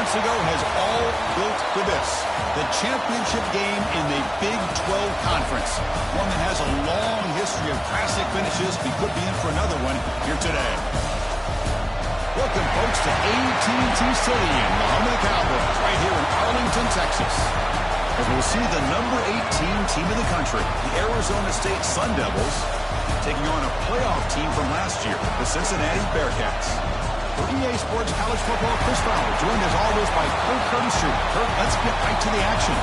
months ago has all built for this. The championship game in the Big 12 Conference. One that has a long history of classic finishes. We could be in for another one here today. Welcome, folks, to AT&T Stadium, the home of the Cowboys, right here in Arlington, Texas. As we'll see the number 18 team in the country, the Arizona State Sun Devils, taking on a playoff team from last year, the Cincinnati Bearcats. For EA Sports College Football, Chris Fowler, joined as always by Kirk Curtis. Kirk, let's get right to the action.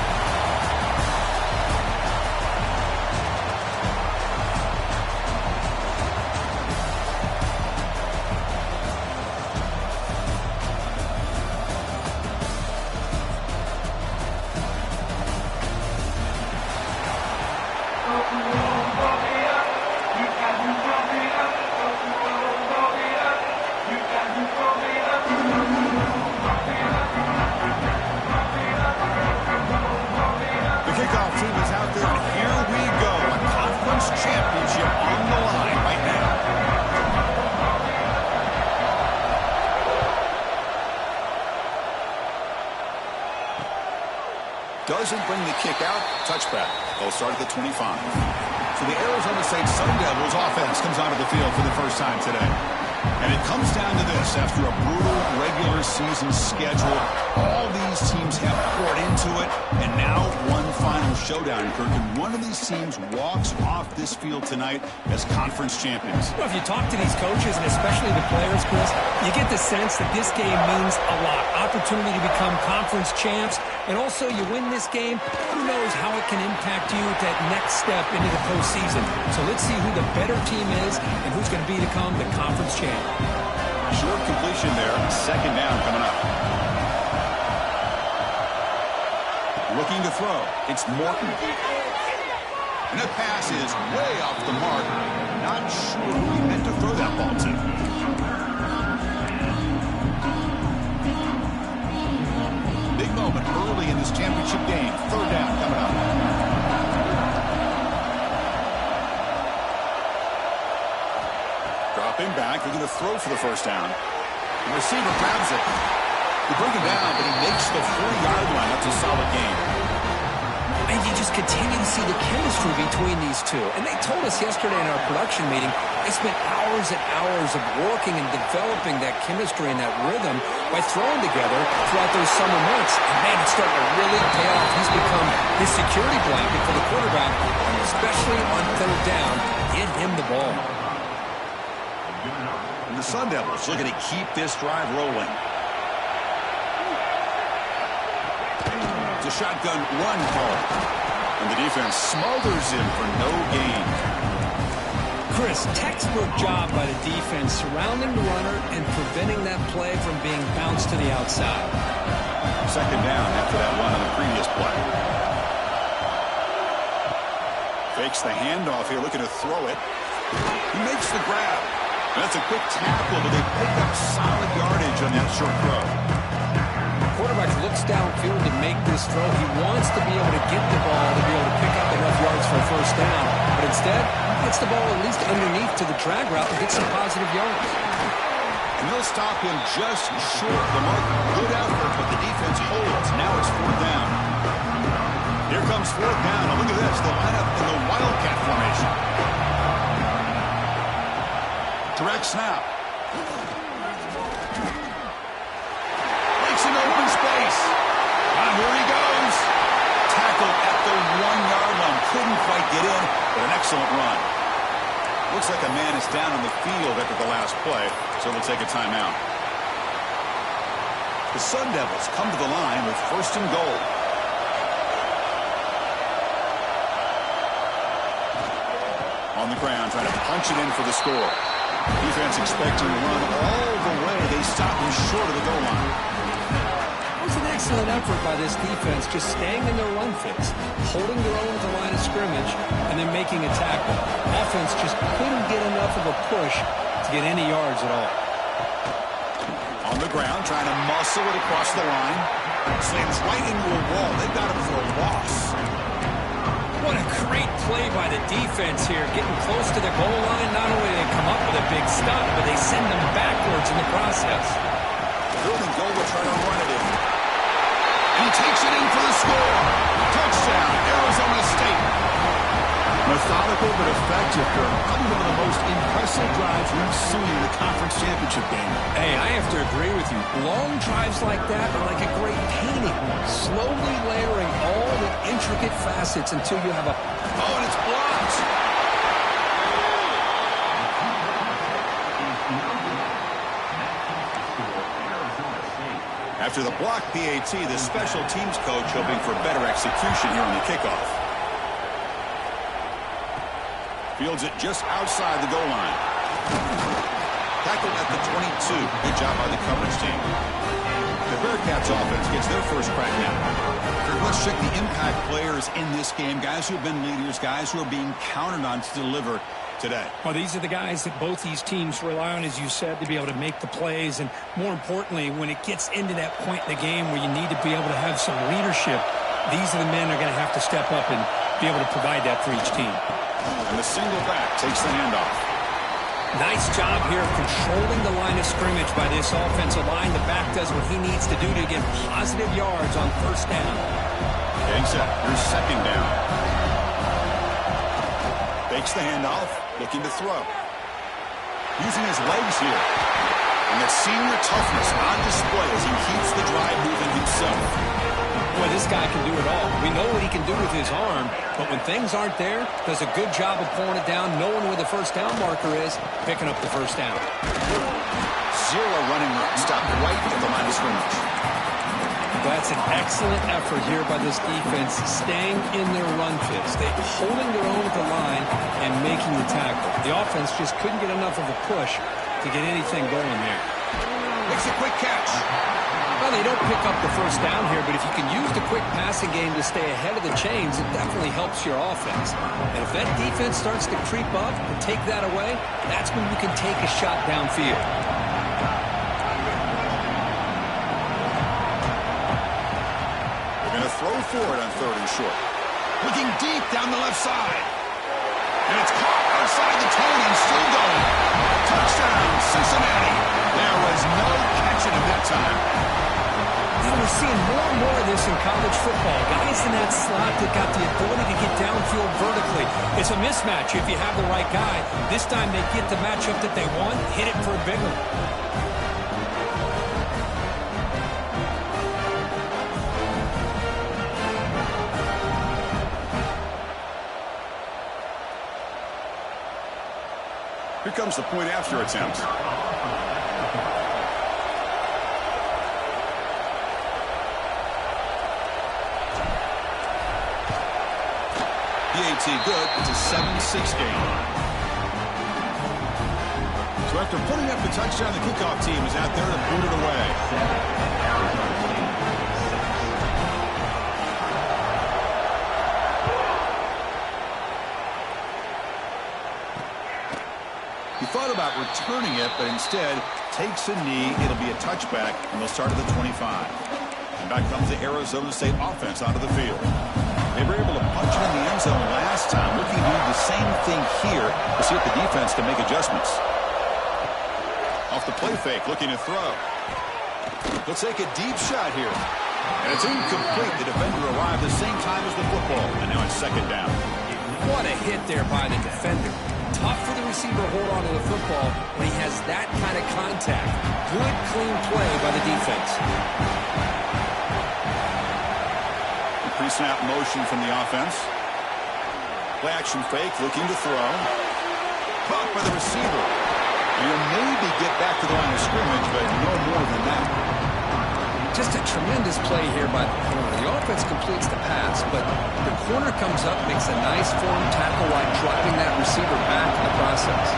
Doesn't bring the kick out. Touchback. They'll start at the 25. So the Arizona State Sun Devils offense comes onto the field for the first time today. And it comes down to this. After a brutal regular season schedule, all these teams have poured into it. And now one final showdown, Kirk. And one of these teams walks off this field tonight as conference champions. Well, if you talk to these coaches, and especially the players, Chris, you get the sense that this game means a lot. Opportunity to become conference champs. And also, you win this game, who knows how it can impact you at that next step into the postseason. So let's see who the better team is and who's going to become the conference champ. Short completion there. Second down coming up. Looking to throw. It's Morton. And that pass is way off the mark. Not sure who he meant to throw that ball to. Big moment early in this championship game. Third down coming up. Dropping back. They're going to throw for the first down. The receiver grabs it. They bring him down, but he makes the 40-yard line. That's a solid game. And you just continue to see the chemistry between these two. And they told us yesterday in our production meeting, they spent hours and hours of working and developing that chemistry and that rhythm by throwing together throughout those summer months. And man, it's starting to really pay off. He's become his security blanket for the quarterback, and especially on third down, get him the ball. And the Sun Devils looking to keep this drive rolling. It's a shotgun run call. And the defense smothers him for no gain. Chris, textbook job by the defense surrounding the runner and preventing that play from being bounced to the outside. Second down after that run on the previous play. Fakes the handoff here, looking to throw it. He makes the grab. And that's a quick tackle, but they pick up solid yardage on that short throw. Quarterback looks downfield to make this throw. He wants to be able to get the ball to be able to pick up enough yards for a first down. But instead, gets the ball at least underneath to the drag route and gets some positive yards. And they'll stop him just short of the mark. Good effort, but the defense holds. Now it's fourth down. Here comes fourth down. And look at this. The lineup in the Wildcat formation. Direct snap. In open space. Here he goes. Tackled at the 1-yard line. Couldn't quite get in, but an excellent run. Looks like a man is down on the field after the last play, so they'll take a timeout. The Sun Devils come to the line with first and goal. On the ground, trying to punch it in for the score. Defense expecting to run all the way. They stop him short of the goal line. It was an excellent effort by this defense, just staying in their run fix, holding their own at the line of scrimmage, and then making a tackle. Offense just couldn't get enough of a push to get any yards at all. On the ground, trying to muscle it across the line. Slams right into a wall. They've got him for a loss. What a great play by the defense here, getting close to the goal line. Not only do they come up with a big stop, but they send them backwards in the process. Third and goal, will try to run it in. And he takes it in for the score. Touchdown, Arizona State. Methodical but effective for probably one of the most impressive drives we've seen in the conference championship game. Hey, I have to agree with you. Long drives like that are like a great painting, slowly layering all the intricate facets until you have a... Oh, and it's blocked. After the block PAT, the special teams coach hoping for better execution here on the kickoff. Fields it just outside the goal line. Tackled at the 22. Good job by the coverage team. The Bearcats offense gets their first crack now. Let's check the impact players in this game. Guys who have been leaders, guys who are being counted on to deliver today. Well, these are the guys that both these teams rely on, as you said, to be able to make the plays. And more importantly, when it gets into that point in the game where you need to be able to have some leadership, these are the men that are going to have to step up and be able to provide that for each team. And the single back takes the handoff. Nice job here of controlling the line of scrimmage by this offensive line. The back does what he needs to do to get positive yards on first down. Getting set. Here's second down. Fakes the handoff, looking to throw. Using his legs here. And the senior toughness on display as he keeps the drive moving himself. Boy, this guy can do it all. We know what he can do with his arm, but when things aren't there, does a good job of pulling it down, knowing where the first down marker is, picking up the first down. Zero running room. Stopped right at the line of scrimmage. That's an excellent effort here by this defense, staying in their run fits. They're holding their own at the line and making the tackle. The offense just couldn't get enough of a push to get anything going there. Makes a quick catch. Well, they don't pick up the first down here, but if you can use the quick passing game to stay ahead of the chains, it definitely helps your offense. And if that defense starts to creep up and take that away, that's when you can take a shot downfield. They're going to throw forward on third and short. Looking deep down the left side. And it's caught outside the 10 and still going. Touchdown, Cincinnati. There was no catching him that time. You know, we're seeing more and more of this in college football. Guys in that slot that got the ability to get downfield vertically. It's a mismatch if you have the right guy. This time they get the matchup that they want, hit it for a big one. Here comes the point after attempt. PAT good. It's a 7-6 game. So after putting up the touchdown, the kickoff team is out there to boot it away. He thought about returning it, but instead takes a knee. It'll be a touchback, and they'll start at the 25. And back comes the Arizona State offense onto the field. They were able to punch it in the end zone last time. Looking to do the same thing here to see if the defense can make adjustments. Off the play fake, looking to throw. He'll take a deep shot here. And it's incomplete. The defender arrived the same time as the football. And now it's second down. What a hit there by the defender. Tough for the receiver to hold on to the football when he has that kind of contact. Good, clean play by the defense. Pre-snap motion from the offense. Play action fake, looking to throw. Caught by the receiver. And he'll maybe get back to the line of scrimmage, but no more than that. Just a tremendous play here by the corner. The offense completes the pass, but the corner comes up, makes a nice form tackle while driving that receiver back in the process.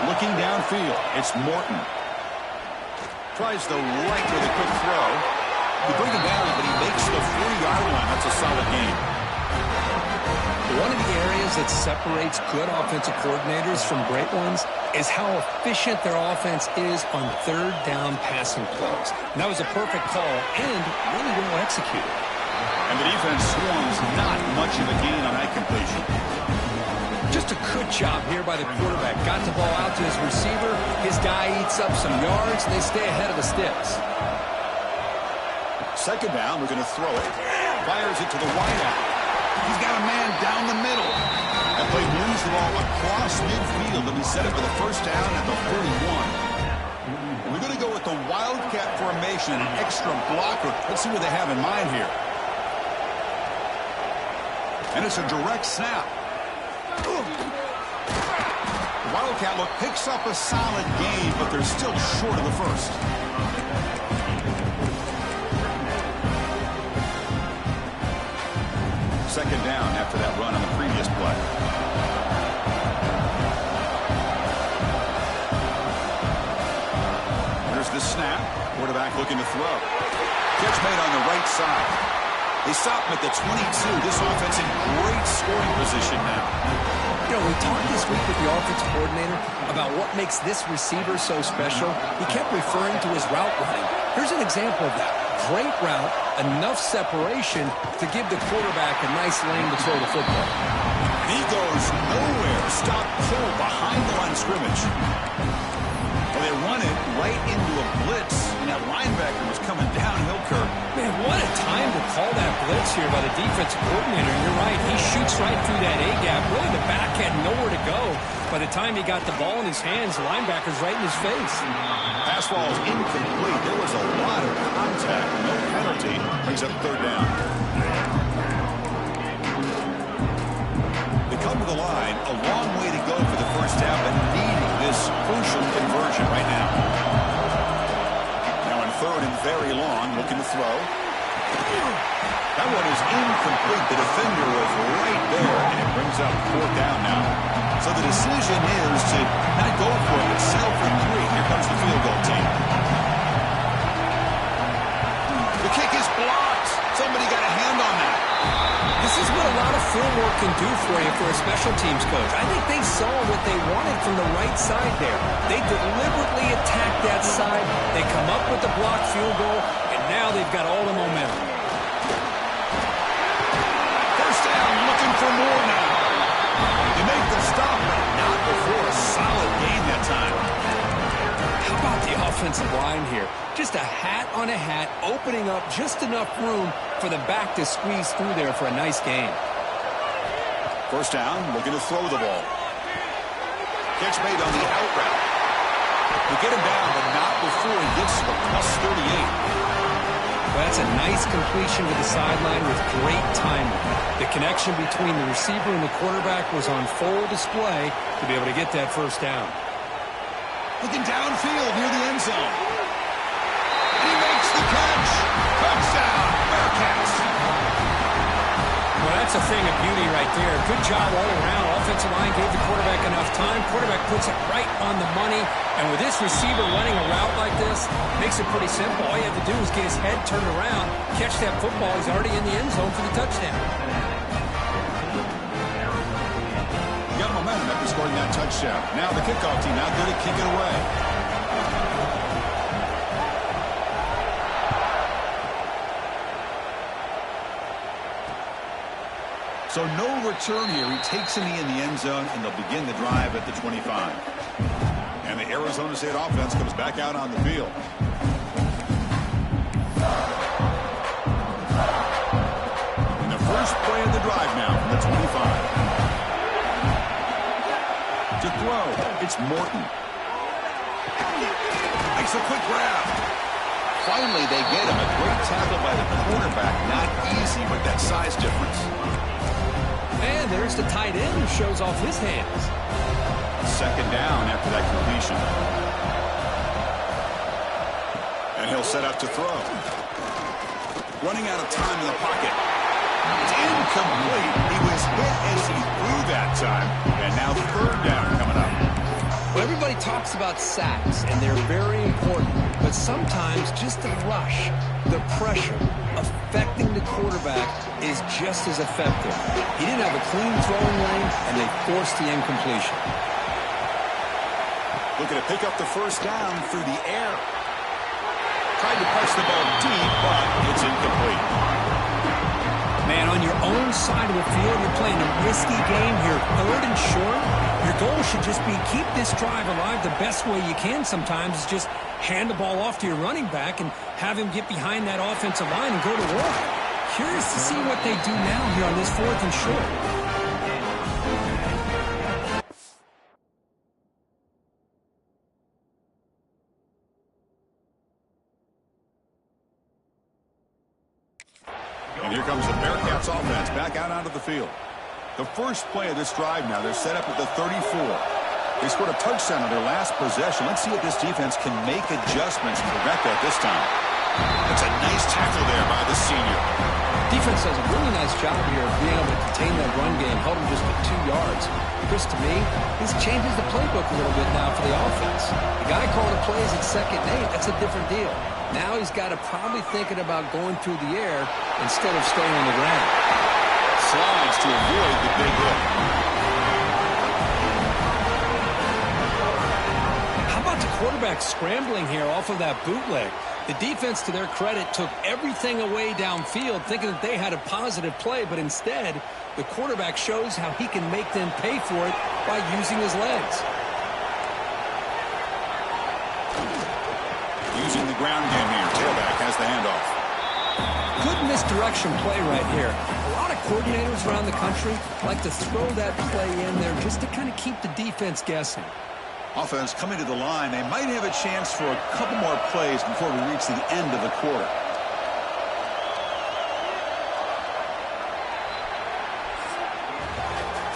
Looking downfield, it's Morton. Tries the right with a quick throw. You bring him down, but he makes the 40-yard line. That's a solid game. One of the areas that separates good offensive coordinators from great ones is how efficient their offense is on third down passing plays. And that was a perfect call and really well executed. And the defense swarms not much of a gain on that completion. Just a good job here by the quarterback. Got the ball out to his receiver. His guy eats up some yards, and they stay ahead of the sticks. Second down, we're going to throw it. Fires it to the wideout. He's got a man down the middle. That play moves the ball across midfield, and we set it for the first down at the 41. We're going to go with the Wildcat formation, an extra blocker. Let's see what they have in mind here. And it's a direct snap. The Wildcat look picks up a solid gain, but they're still short of the first. Second down after that run on the previous play. Here's the snap. Quarterback looking to throw. Catch made on the right side. They stop him at the 22. This offense in great scoring position now. You know, we talked this week with the offensive coordinator about what makes this receiver so special. He kept referring to his route running. Here's an example of that. Great route, enough separation to give the quarterback a nice lane to throw the football. And he goes nowhere. Stop pull behind the line of scrimmage. Well, they run it right into a blitz, and that linebacker was coming downhill, Kirk. Man, what a time to call that blitz here by the defensive coordinator. You're right. He shoots right through that A-gap. Really, the back had nowhere to go. By the time he got the ball in his hands, the linebacker's right in his face. Pass ball is incomplete. There was a lot of contact. No penalty. Brings up third down. They come to the line. A long way to go for the first down, but needing this crucial conversion right now. Now in third and very long, looking to throw. That one is incomplete. The defender was right there, and it brings up fourth down now. So the decision is to not go for it, but settle for 3. Here comes the field goal team. The kick is blocked. Somebody got a hand on that. This is what a lot of film work can do for you for a special teams coach. I think they saw what they wanted from the right side there. They deliberately attacked that side. They come up with the blocked field goal, and now they've got all the momentum. First down, looking for more now. They make the stop, but not before a solid gain that time. How about the offensive line here? Just a hat on a hat, opening up just enough room for the back to squeeze through there for a nice gain. First down, looking to throw the ball. Catch made on the out route. They get him down, but not before he gets to the plus 38. Well, that's a nice completion to the sideline with great timing. The connection between the receiver and the quarterback was on full display to be able to get that first down. Looking downfield near the end zone. And he makes the catch. Touchdown, Bearcats. Well, that's a thing of beauty right there. Good job all around. Offensive line gave the quarterback enough time. Quarterback puts it right on the money. And with this receiver running a route like this, makes it pretty simple. All you have to do is get his head turned around, catch that football. He's already in the end zone for the touchdown. You got momentum after scoring that touchdown. Now the kickoff team out there to kick it away. So no return here. He takes a knee in the end zone, and they'll begin the drive at the 25. And the Arizona State offense comes back out on the field. And the first play of the drive now from the 25. To throw, it's Morton. Makes a quick grab. Finally, they get him. A great tackle by the quarterback. Not easy with that size difference. And there's the tight end who shows off his hands. Second down after that completion. And he'll set up to throw. Running out of time in the pocket. It's incomplete. He was hit as he threw that time. And now third down coming up. Well, everybody talks about sacks, and they're very important. But sometimes just the rush, the pressure, affecting the quarterback is just as effective. He didn't have a clean throwing lane, and they forced the incompletion. Looking to pick up the first down through the air. Tried to punch the ball deep, but it's incomplete. Man, on your own side of the field. You're playing a risky game here, 3rd and short. Your goal should just be keep this drive alive the best way you can sometimes is just hand the ball off to your running back and have him get behind that offensive line and go to work. Curious to see what they do now here on this 4th and short. And here comes the Bearcats offense back out onto the field. The first play of this drive now, they're set up at the 34. They scored a touchdown on their last possession. Let's see if this defense can make adjustments and prevent that this time. That's a nice tackle there by the senior. Defense does a really nice job here of being able to contain that run game, held him just at 2 yards. Chris, to me, this changes the playbook a little bit now for the offense. The guy calling the plays at 2nd and 8, that's a different deal. Now he's got to probably thinking about going through the air instead of staying on the ground. Slides to avoid the big hit. How about the quarterback scrambling here off of that bootleg? The defense, to their credit, took everything away downfield thinking that they had a positive play, but instead, the quarterback shows how he can make them pay for it by using his legs. Using the ground game here. Tailback has the handoff. Good misdirection play right here. A lot of coordinators around the country like to throw that play in there just to kind of keep the defense guessing. Offense coming to the line. They might have a chance for a couple more plays before we reach the end of the quarter.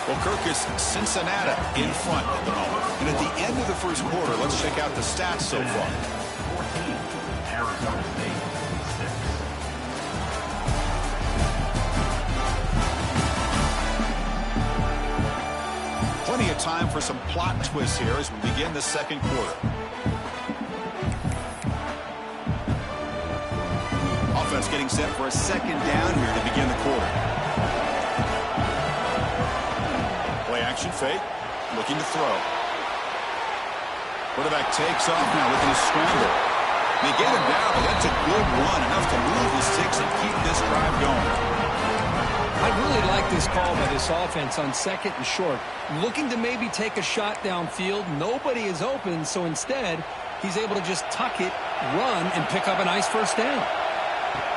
Well, Kirk is Cincinnati in front at the moment. And at the end of the first quarter, let's check out the stats so far. 14, Arizona State, 6. Plenty of time for some plot twists here as we begin the second quarter. Offense getting set for a 2nd down here to begin the quarter. Play action fake, looking to throw. Quarterback takes off now looking to scramble. They get him down, but that's a good run, enough to move the sticks and keep this drive going. I really like this call by this offense on 2nd and short. Looking to maybe take a shot downfield. Nobody is open, so instead, he's able to just tuck it, run, and pick up a nice 1st down.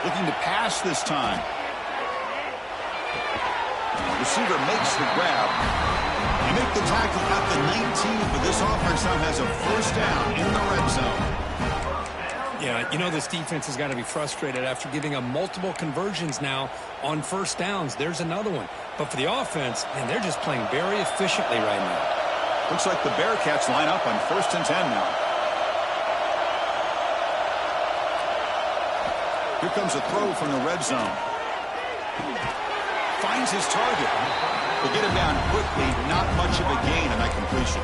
Looking to pass this time. Receiver makes the grab. They make the tackle at the 19, but this offense now has a 1st down in the red zone. Yeah, you know this defense has got to be frustrated after giving up multiple conversions now on 1st downs. There's another one. But for the offense, man, they're just playing very efficiently right now. Looks like the Bearcats line up on 1st and 10 now. Here comes a throw from the red zone. Finds his target. They get him down quickly. Not much of a gain on that completion.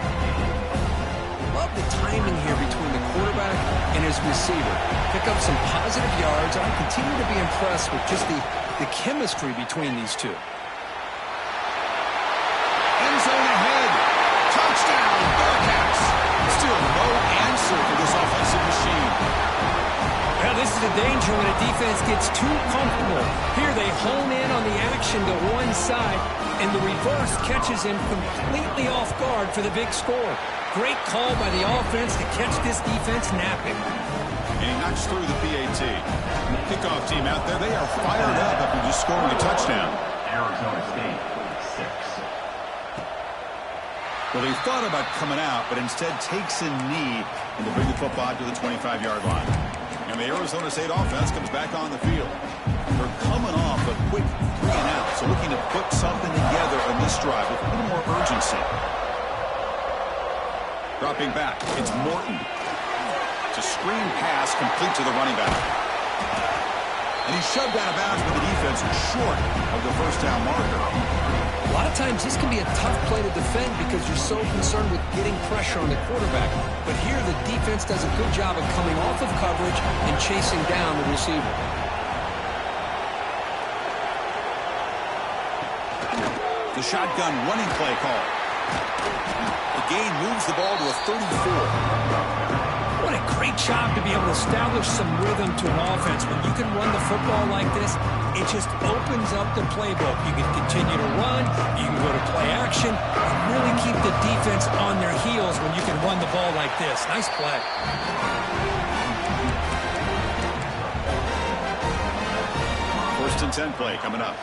Love the timing here between the quarterback and his receiver. Pick up some positive yards. I continue to be impressed with just the chemistry between these two. End zone ahead. Touchdown, Bearcats. Still no answer for this offensive machine. Well, this is a danger when a defense gets too comfortable. Here they hone in on the action to one side, and the reverse catches him completely off guard for the big score. Great call by the offense to catch this defense napping. And he knocks through the PAT. Kickoff team out there, they are fired up after just scoring a touchdown. Arizona State, 6. Well, he thought about coming out, but instead takes a knee and to bring the football to the 25-yard line. And the Arizona State offense comes back on the field. They're coming off a quick 3 and out, so looking to put something together on this drive with a little more urgency. Dropping back, it's Morton. It's a screen pass complete to the running back. And he's shoved out of bounds with the defense short of the 1st down marker. A lot of times this can be a tough play to defend because you're so concerned with getting pressure on the quarterback. But here the defense does a good job of coming off of coverage and chasing down the receiver. The shotgun running play call. The gain moves the ball to a 34. What a Great job to be able to establish some rhythm to an offense. When you can run the football like this, it just opens up the playbook. You can continue to run, you can go to play action, and really keep the defense on their heels when you can run the ball like this. Nice play. First and 10 play coming up.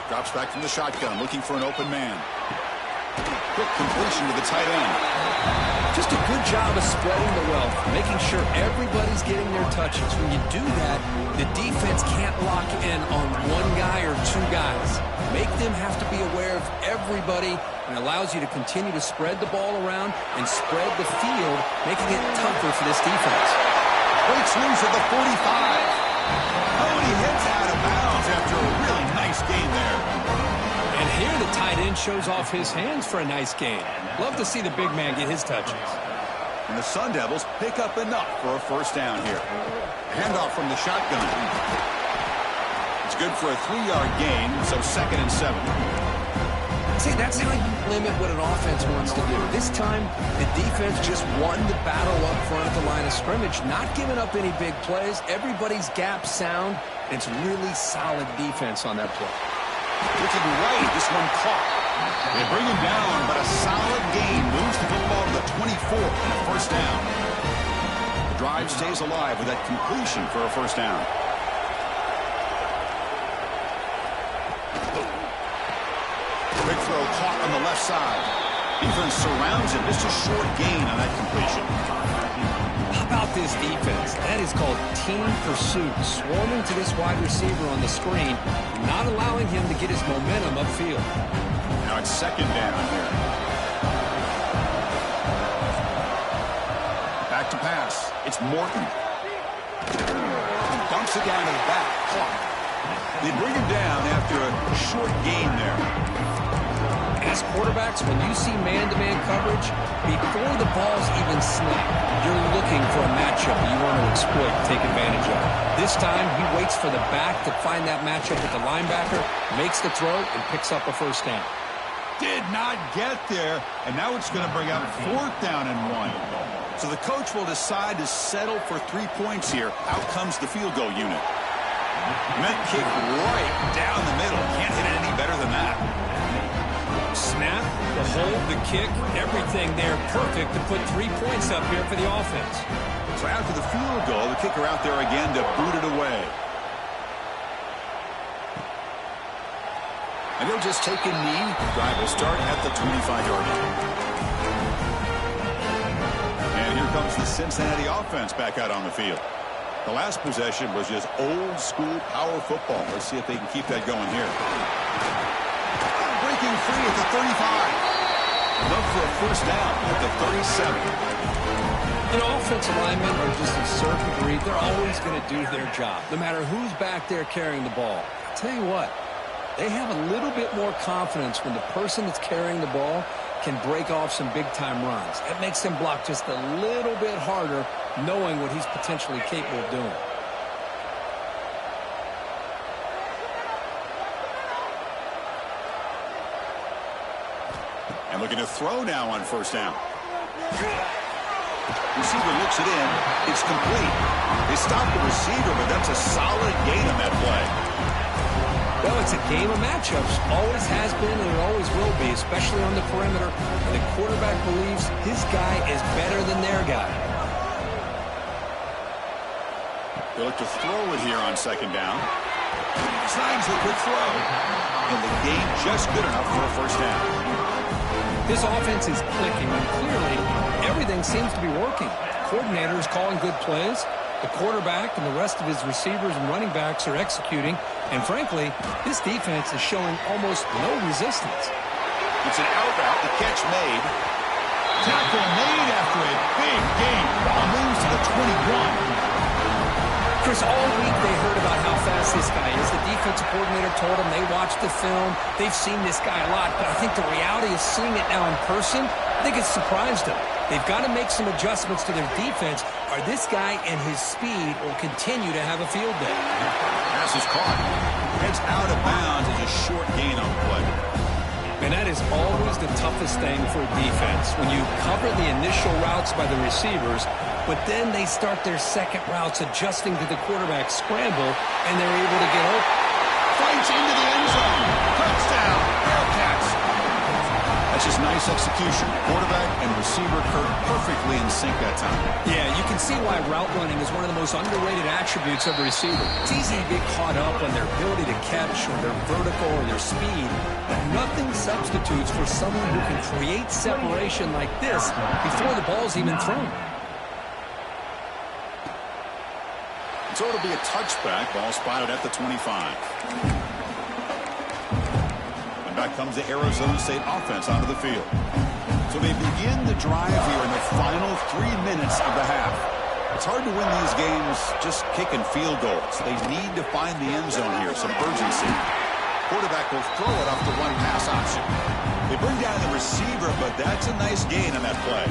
Drops back from the shotgun, looking for an open man. Quick completion to the tight end. Just a good job of spreading the wealth, making sure everybody's getting their touches. When you do that, the defense can't lock in on one guy or two guys. Make them have to be aware of everybody, and allows you to continue to spread the ball around and spread the field, making it tougher for this defense. Breaks loose at the 45. Oh, and he heads out of bounds after a really nice gain there. And here the tight end shows off his hands for a nice gain. Love to see the big man get his touches. And the Sun Devils pick up enough for a first down here. Handoff from the shotgun. It's good for a 3-yard gain, so 2nd and 7. See, that's how you limit what an offense wants to do. This time, the defense just won the battle up front at the line of scrimmage, not giving up any big plays. Everybody's gap sound. It's really solid defense on that play. Looking right, this one caught. They bring him down, but a solid gain moves the football to the 24 and a first down. The drive stays alive with that completion for a first down. Big throw caught on the left side. Defense surrounds him. Just a short gain on that completion. How about this defense? That is called team pursuit. Swarming to this wide receiver on the screen, not allowing him to get his momentum upfield. Now it's 2nd down here. Back to pass. It's Morton. Dumps it down to the back. Caught. They bring him down after a short gain there. As quarterbacks, when you see man-to-man coverage, before the ball's even snapped, you're looking for a matchup you want to exploit, take advantage of. This time, he waits for the back to find that matchup with the linebacker, makes the throw, and picks up a first down. Did not get there, and now it's going to bring out 4th down and 1. So the coach will decide to settle for 3 points here. Out comes the field goal unit. Meant kick right down the middle. Can't hit it any better than that. Snap, the hold, the kick, everything there perfect to put 3 points up here for the offense. So after the field goal, the kicker out there again to boot it away. And he'll just take a knee. Drive will start at the 25-yard line. And here comes the Cincinnati offense back out on the field. The last possession was just old-school power football. Let's see if they can keep that going here. Breaking free at the 35. Look for a first down at the 37. You know, offensive linemen are just a certain breed. They're always going to do their job, no matter who's back there carrying the ball. I'll tell you what, they have a little bit more confidence when the person that's carrying the ball can break off some big-time runs. That makes them block just a little bit harder, knowing what he's potentially capable of doing. And looking to throw now on first down. Receiver looks it in. It's complete. They stop the receiver, but that's a solid gain on that play. Well, it's a game of matchups. Always has been and it always will be, especially on the perimeter. And the quarterback believes his guy is better than their guy. They look to throw it here on 2nd down. Signs the quick throw. And the gain just good enough for a first down. This offense is clicking, and clearly everything seems to be working. Coordinator is calling good plays. The quarterback and the rest of his receivers and running backs are executing. And frankly, this defense is showing almost no resistance. It's an out route. The catch made. Tackle made after a big gain. Ball moves to the 21. Chris, all week they heard about how fast this guy is. The defensive coordinator told them they watched the film. They've seen this guy a lot. But I think the reality is seeing it now in person, I think it's surprised them. They've got to make some adjustments to their defense, or this guy and his speed will continue to have a field day. Pass is caught. Heads out of bounds as a short gain on the play. And that is always the toughest thing for a defense, when you cover the initial routes by the receivers, but then they start their second routes adjusting to the quarterback scramble, and they're able to get open. Fights into the end zone. Touchdown. Bearcats. That's just nice execution. Quarterback and receiver perfectly in sync that time. Yeah, you can see why route running is one of the most underrated attributes of a receiver. It's easy to get caught up on their ability to catch or their vertical or their speed, but nothing substitutes for someone who can create separation like this before the ball's even thrown. So it'll be a touchback. Ball spotted at the 25. And back comes the Arizona State offense onto the field. So they begin the drive here in the final 3 minutes of the half. It's hard to win these games just kicking field goals. They need to find the end zone here, some urgency. Quarterback will throw it off the one-pass option. They bring down the receiver, but that's a nice gain on that play.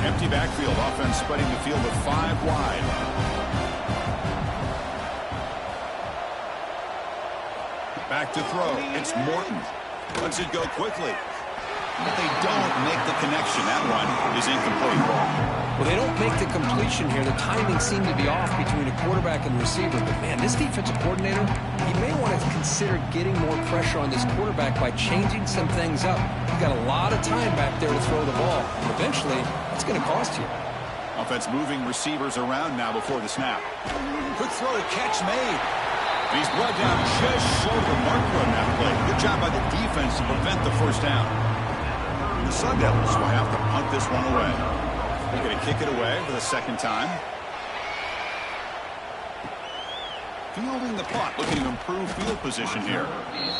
Empty backfield, offense spreading the field with 5 wide. Back to throw. It's Morton. Lets it go quickly. But they don't make the connection. That one is incomplete. Well, they don't make the completion here. The timing seemed to be off between a quarterback and receiver. But, man, this defensive coordinator, he may want to consider getting more pressure on this quarterback by changing some things up. He's got a lot of time back there to throw the ball. Eventually, it's going to cost you. Offense moving receivers around now before the snap. Quick throw, catch made. And he's brought down just short of the marker on that play. Good job by the defense to prevent the first down. The Sun Devils will have to punt this one away. They're going to kick it away for the second time. Fielding the punt, looking to improve field position here.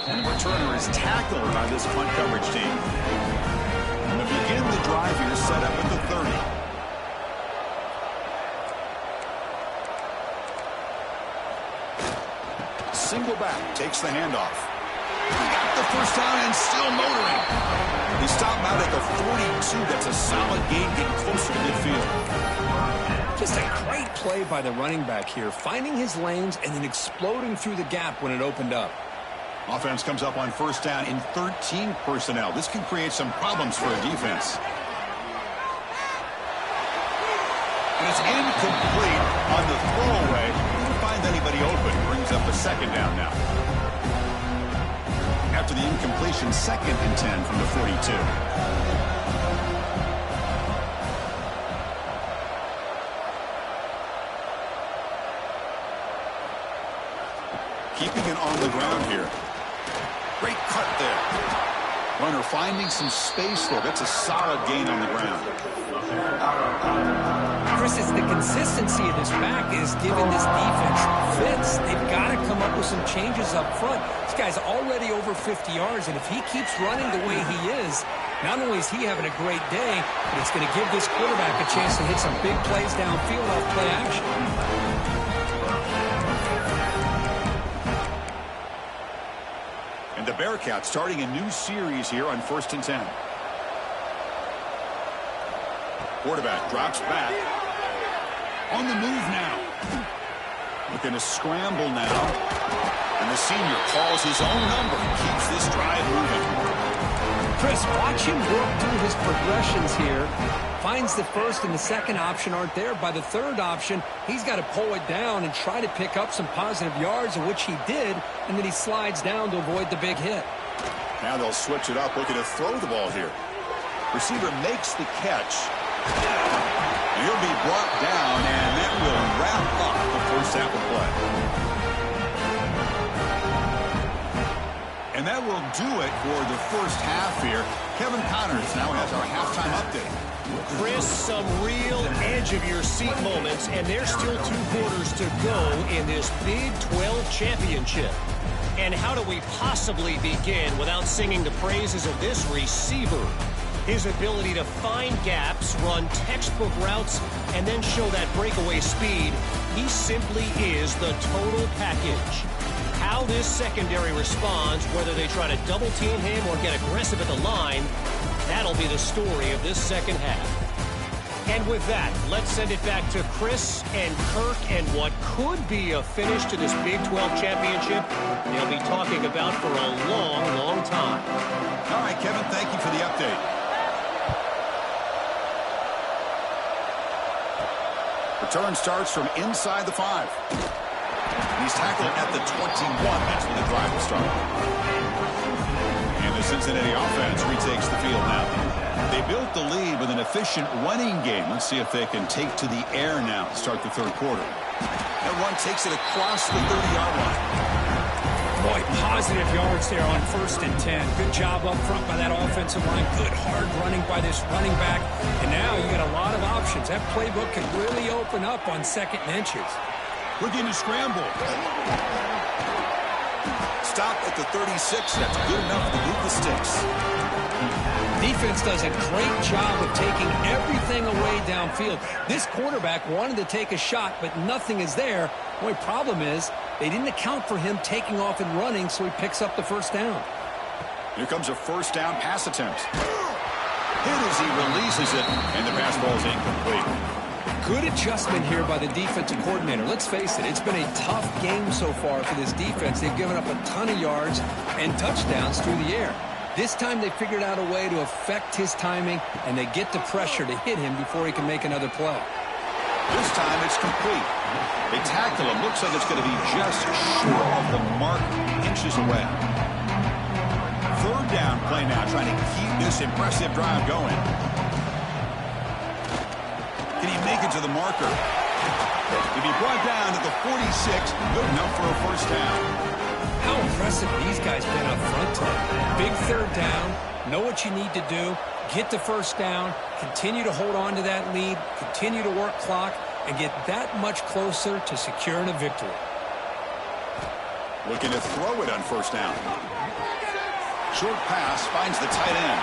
And the returner is tackled by this punt coverage team. And to begin the drive here, set up at the 30. Single back, takes the handoff. He got the first down and still motoring. He stopped out at the 42. That's a solid gain, getting closer to midfield. Just a great play by the running back here, finding his lanes and then exploding through the gap when it opened up. Offense comes up on first down in 13 personnel. This can create some problems for a defense. And it's incomplete on the throwaway. Didn't find anybody open. Brings up a second down now. After the incompletion, 2nd and 10 from the 42. Keeping it on the ground here. Great cut there. Runner finding some space there. That's a solid gain on the ground. Chris, it's the consistency of this back is giving this defense fits. They've got to come up with some changes up front. This guy's already over 50 yards, and if he keeps running the way he is, not only is he having a great day, but it's going to give this quarterback a chance to hit some big plays downfield off play action. And the Bearcats starting a new series here on 1st and 10. Quarterback drops back. On the move now. Looking to scramble now. And the senior calls his own number and keeps this drive moving. Chris, watch him work through his progressions here. Finds the first and the second option aren't there. By the third option, he's got to pull it down and try to pick up some positive yards, of which he did, and then he slides down to avoid the big hit. Now they'll switch it up, looking to throw the ball here. Receiver makes the catch. And he'll be brought down, and that will wrap up the first half of play. And that will do it for the first half here. Kevin Connors now has our halftime update. Chris, some real edge-of-your-seat moments, and there's still 2 quarters to go in this Big 12 championship. And how do we possibly begin without singing the praises of this receiver? His ability to find gaps, run textbook routes, and then show that breakaway speed. He simply is the total package. How this secondary responds, whether they try to double-team him or get aggressive at the line, that'll be the story of this second half. And with that, let's send it back to Chris and Kirk and what could be a finish to this Big 12 championship they'll be talking about for a long, long time. All right, Kevin, thank you for the update. Return starts from inside the 5. He's tackled at the 21. That's where the drive will start. And the Cincinnati offense retakes the field now. They built the lead with an efficient running game. Let's see if they can take to the air now to start the third quarter. That run takes it across the 30-yard line. Boy, positive yards there on 1st and 10. Good job up front by that offensive line. Good hard running by this running back. And now you got a lot of options. That playbook can really open up on 2nd and inches. Looking to scramble. Stop at the 36. That's good enough to move the sticks. Defense does a great job of taking everything away downfield. This quarterback wanted to take a shot, but nothing is there. The only problem is they didn't account for him taking off and running, so he picks up the 1st down. Here comes a 1st down pass attempt. Hit as he releases it, and the pass ball is incomplete. Good adjustment here by the defensive coordinator. Let's face it, it's been a tough game so far for this defense. They've given up a ton of yards and touchdowns through the air. This time they figured out a way to affect his timing, and they get the pressure to hit him before he can make another play. This time it's complete. They tackle him. Looks like it's going to be just short of the mark, inches away. 3rd down play now, trying to keep this impressive drive going. Can he make it to the marker? To be brought down at the 46, good enough for a 1st down. How impressive these guys been up front today. Big 3rd down, know what you need to do, get the 1st down, continue to hold on to that lead, continue to work clock, and get that much closer to securing a victory. Looking to throw it on 1st down. Short pass finds the tight end.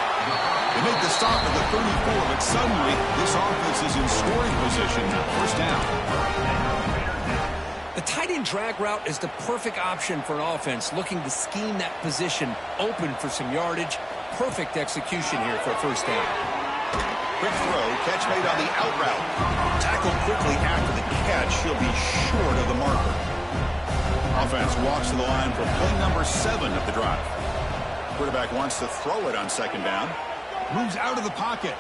They make the stop at the 34, but suddenly this offense is in scoring position. 1st down. The tight end drag route is the perfect option for an offense looking to scheme that position open for some yardage. Perfect execution here for a 1st down. Quick throw, catch made on the out route. Tackled quickly after the catch. He'll be short of the marker. Offense walks to the line for play number 7 of the drive. Quarterback wants to throw it on 2nd down. Moves out of the pocket.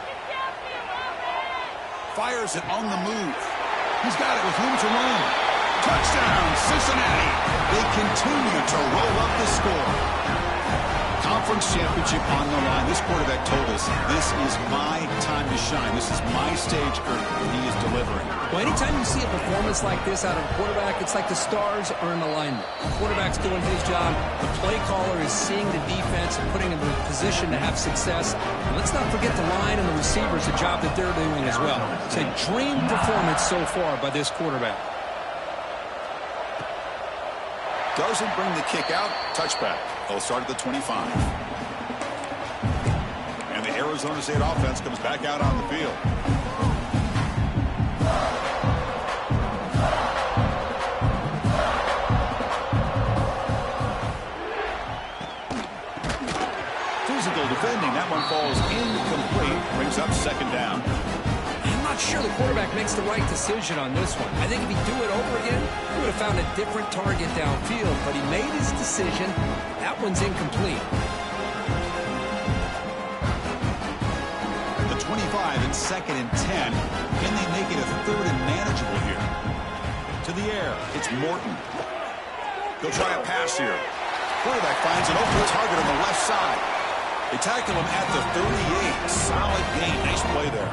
Fires it on the move. He's got it with room to run. Touchdown, Cincinnati. They continue to roll up the score. Conference championship on the line. This quarterback told us, this is my time to shine. This is my stage, Kirk, and he is delivering. Well, anytime you see a performance like this out of a quarterback, it's like the stars are in alignment. The quarterback's doing his job. The play caller is seeing the defense and putting him in a position to have success. And let's not forget the line and the receivers, the job that they're doing as well. It's a dream performance so far by this quarterback. Doesn't bring the kick out. Touchback. They'll start at the 25. And the Arizona State offense comes back out on the field. Physical defending. That one falls incomplete. Brings up 2nd down. I'm not sure the quarterback makes the right decision on this one. I think if he'd do it over again, he would have found a different target downfield, but he made his decision. That one's incomplete. The 25 and 2nd and 10. Can they make it a 3rd and manageable here? To the air. It's Morton. They'll try a pass here. Quarterback finds an open target on the left side. They tackle him at the 38. Solid gain. Nice play there.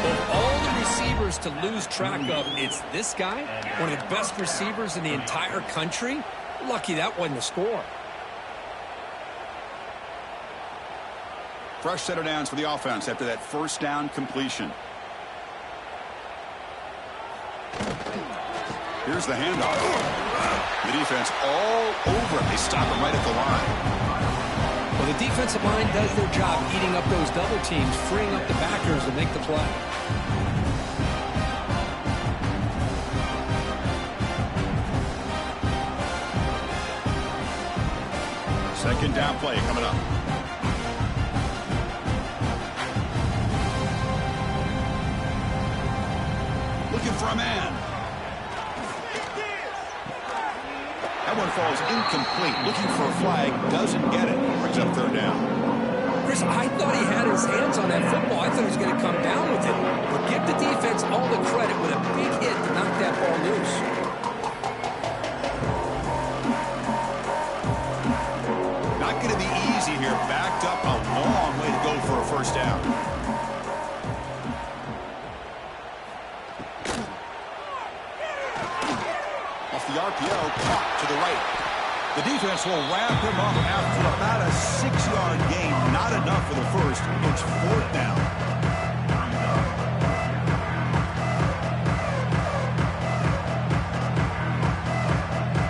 Of all the receivers to lose track of, it's this guy, one of the best receivers in the entire country. Lucky that wasn't a score. Fresh set of downs for the offense after that 1st down completion. Here's the handoff. The defense all over him. They stop him right at the line. Well, the defensive line does their job eating up those double teams, freeing up the backers to make the play. Second down play coming up. looking for a man. That one falls incomplete. Looking for a flag, doesn't get it. Brings up third down. Chris, I thought he had his hands on that football. I thought he was going to come down with it. But give the defense all the credit with a big hit to knock that ball loose. Not going to be easy here. Backed up a long way to go for a first down. Off the RPO, caught to the right. The defense will wrap him up after about a 6-yard gain. Not enough for the first. It's fourth down.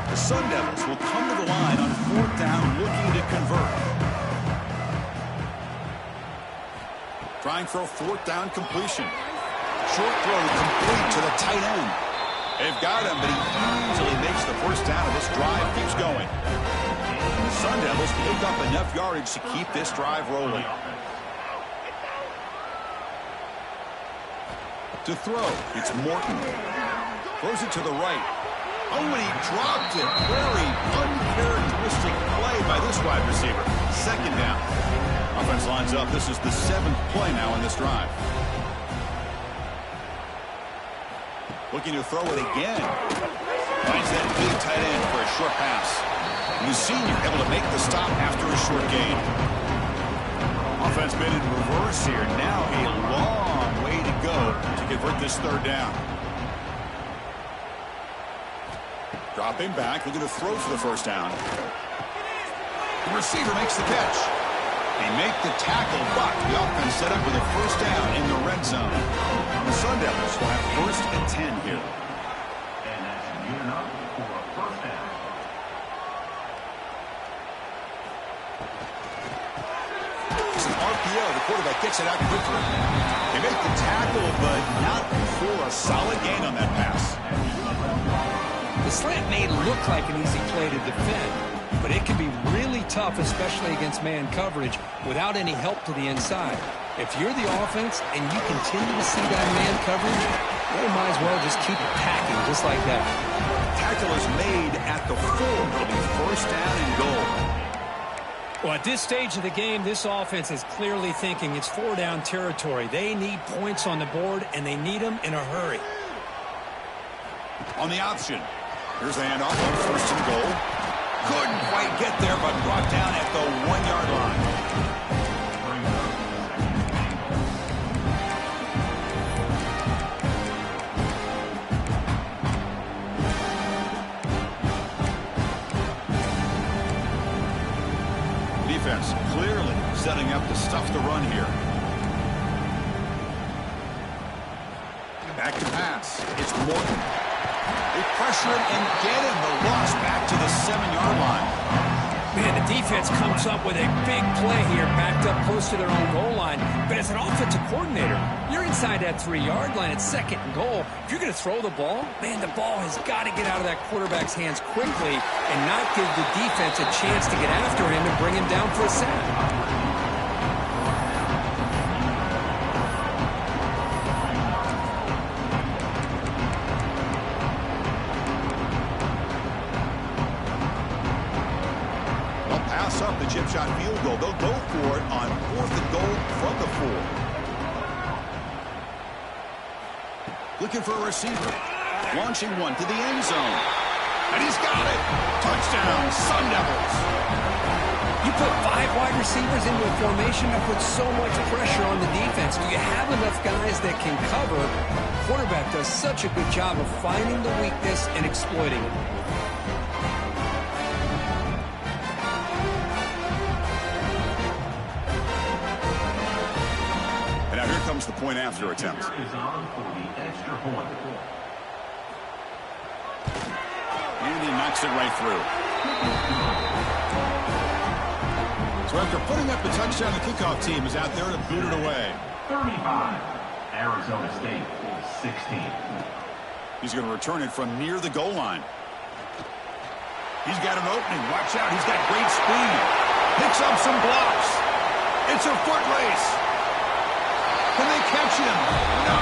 The Sun Devils will come to the line on fourth down, looking to convert. Trying for a fourth down completion. Short throw complete to the tight end. They've got him, but he easily makes the first down, and this drive keeps going. The Sun Devils pick up enough yardage to keep this drive rolling. To throw, it's Morton. Throws it to the right. Oh, and he dropped it. Very uncharacteristic play by this wide receiver. Second down. Offense lines up. This is the 7th play now in this drive. Looking to throw it again. Finds that big tight end for a short pass. And the senior able to make the stop after a short gain. Offense been in reverse here. Now a long way to go to convert this third down. Dropping back, looking to throw for the first down. The receiver makes the catch. They make the tackle, but the offense set up with a first down in the red zone. The Sun Devils will have first and 10 here. And that's good enough for a first down. It's an RPO. The quarterback gets it out quickly. They make the tackle, but not for a solid gain on that pass. The slant may look like an easy play to defend, but it can be really tough, especially against man coverage, without any help to the inside. If you're the offense and you continue to see that man coverage, you might as well just keep packing just like that. Tackle is made at the 4. It'll be first down and goal. Well, at this stage of the game, this offense is clearly thinking it's 4-down territory. They need points on the board, and they need them in a hurry. On the option. Here's the handoff on first and goal. Couldn't quite get there, but brought down at the 1-yard line. Defense clearly setting up to stuff the run here. Back to pass. It's Morton. They pressure him and get him. The loss back to the 7-yard line. Man, the defense comes up with a big play here, backed up close to their own goal line. But as an offensive coordinator, you're inside that 3-yard line at second and goal. If you're going to throw the ball, man, the ball has got to get out of that quarterback's hands quickly and not give the defense a chance to get after him and bring him down for a sack. Up the chip shot field goal. They'll go for it on 4th and goal from the 4. Looking for a receiver. Launching one to the end zone. And he's got it. Touchdown, Sun Devils. You put 5 wide receivers into a formation that puts so much pressure on the defense. Do you have enough guys that can cover? The quarterback does such a good job of finding the weakness and exploiting it. Comes the point after attempt. Is on for the extra point. And he knocks it right through. So after putting up the touchdown, the kickoff team is out there to boot it away. 35. Arizona State is 16. He's going to return it from near the goal line. He's got an opening. Watch out. He's got great speed. Picks up some blocks. It's a foot race. Can they catch him? No!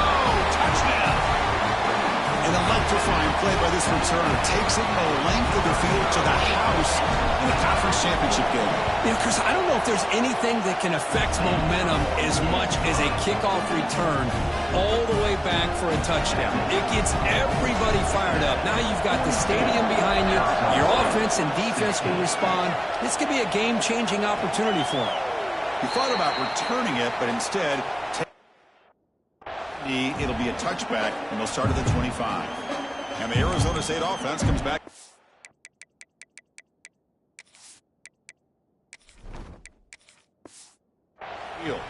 Touchdown! An electrifying play by this returner. Takes it the length of the field to the house in the conference championship game. Yeah, Chris, I don't know if there's anything that can affect momentum as much as a kickoff return all the way back for a touchdown. It gets everybody fired up. Now you've got the stadium behind you. Your offense and defense will respond. This could be a game-changing opportunity for them. He thought about returning it, but instead, it'll be a touchback, and they'll start at the 25. And the Arizona State offense comes back. Field.